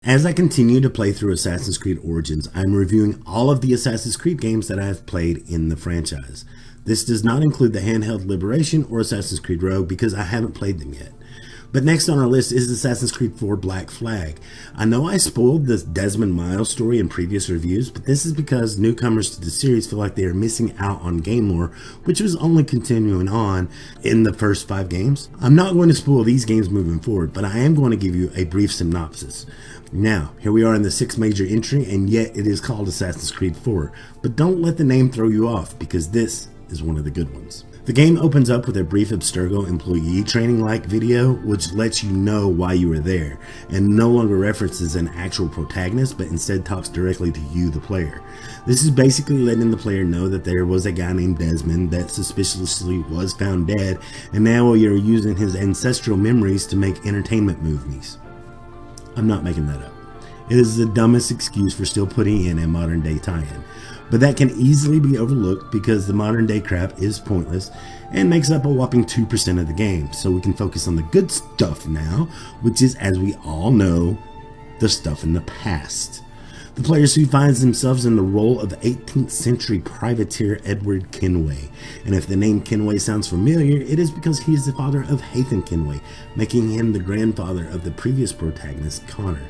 As I continue to play through Assassin's Creed Origins, I'm reviewing all of the Assassin's Creed games that I have played in the franchise. This does not include the handheld Liberation or Assassin's Creed Rogue because I haven't played them yet. But next on our list is Assassin's Creed 4 Black Flag. I know I spoiled the Desmond Miles story in previous reviews, but this is because newcomers to the series feel like they are missing out on game lore, which was only continuing on in the first 5 games. I'm not going to spoil these games moving forward, but I am going to give you a brief synopsis. Now, here we are in the 6th major entry, and yet it is called Assassin's Creed 4. But don't let the name throw you off, because this is one of the good ones. The game opens up with a brief Abstergo employee training-like video, which lets you know why you were there, and no longer references an actual protagonist, but instead talks directly to you, the player. This is basically letting the player know that there was a guy named Desmond that suspiciously was found dead, and now you're using his ancestral memories to make entertainment movies. I'm not making that up. It is the dumbest excuse for still putting in a modern day tie-in. But that can easily be overlooked because the modern day crap is pointless and makes up a whopping 2% of the game. So we can focus on the good stuff now, which is, as we all know, the stuff in the past. The player soon finds themselves in the role of 18th century privateer Edward Kenway. And if the name Kenway sounds familiar, it is because he is the father of Hathan Kenway, making him the grandfather of the previous protagonist, Connor.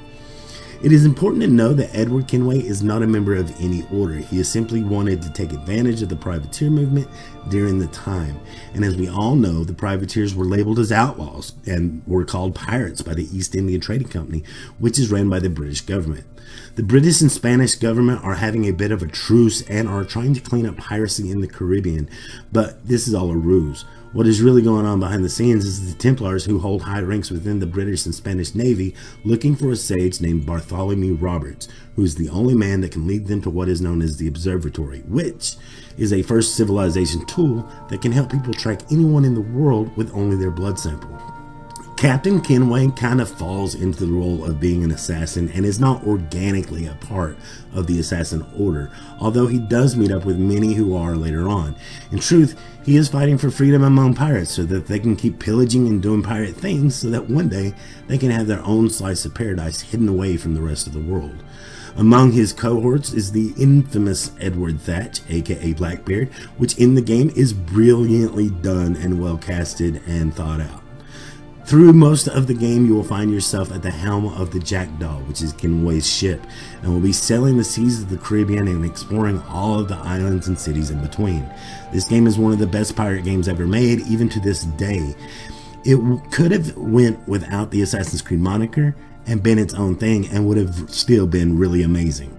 It is important to know that Edward Kenway is not a member of any order. He has simply wanted to take advantage of the privateer movement during the time. And as we all know, the privateers were labeled as outlaws and were called pirates by the East India Trading Company, which is ran by the British government. The British and Spanish government are having a bit of a truce and are trying to clean up piracy in the Caribbean, but this is all a ruse. What is really going on behind the scenes is the Templars, who hold high ranks within the British and Spanish Navy, looking for a sage named Bartholomew Roberts, who is the only man that can lead them to what is known as the Observatory, which is a first civilization tool that can help people track anyone in the world with only their blood sample. Captain Kenway kind of falls into the role of being an assassin and is not organically a part of the assassin order, although he does meet up with many who are later on. In truth, he is fighting for freedom among pirates so that they can keep pillaging and doing pirate things so that one day they can have their own slice of paradise hidden away from the rest of the world. Among his cohorts is the infamous Edward Thatch, aka Blackbeard, which in the game is brilliantly done and well casted and thought out. Through most of the game, you will find yourself at the helm of the Jackdaw, which is Kenway's ship, and will be sailing the seas of the Caribbean and exploring all of the islands and cities in between. This game is one of the best pirate games ever made, even to this day. It could have went without the Assassin's Creed moniker and been its own thing and would have still been really amazing.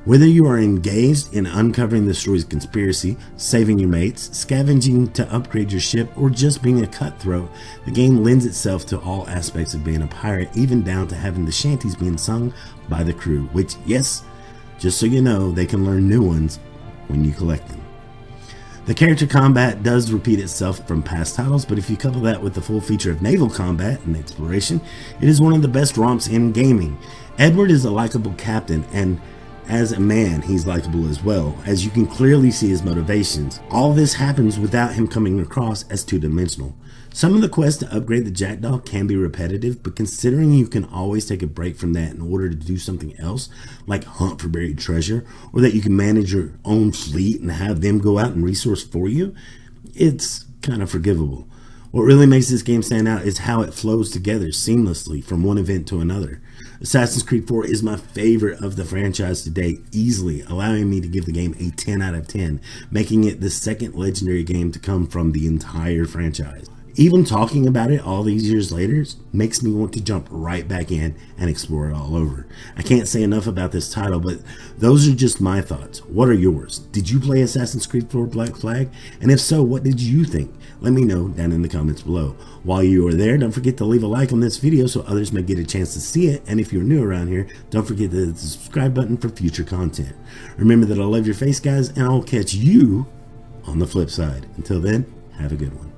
Whether you are engaged in uncovering the story's conspiracy, saving your mates, scavenging to upgrade your ship, or just being a cutthroat, the game lends itself to all aspects of being a pirate, even down to having the shanties being sung by the crew, which, yes, just so you know, they can learn new ones when you collect them. The character combat does repeat itself from past titles, but if you couple that with the full feature of naval combat and exploration, it is one of the best romps in gaming. Edward is a likable captain, and as a man, he's likable as well, as you can clearly see his motivations. All this happens without him coming across as two-dimensional. Some of the quests to upgrade the Jackdaw can be repetitive, but considering you can always take a break from that in order to do something else, like hunt for buried treasure, or that you can manage your own fleet and have them go out and resource for you, it's kind of forgivable. What really makes this game stand out is how it flows together seamlessly from one event to another. Assassin's Creed 4 is my favorite of the franchise to date, easily allowing me to give the game a 10 out of 10, making it the second legendary game to come from the entire franchise. Even talking about it all these years later makes me want to jump right back in and explore it all over. I can't say enough about this title, but those are just my thoughts. What are yours? Did you play Assassin's Creed 4 Black Flag? And if so, what did you think? Let me know down in the comments below. While you are there, don't forget to leave a like on this video so others may get a chance to see it. And if you're new around here, don't forget the subscribe button for future content. Remember that I love your face, guys, and I'll catch you on the flip side. Until then, have a good one.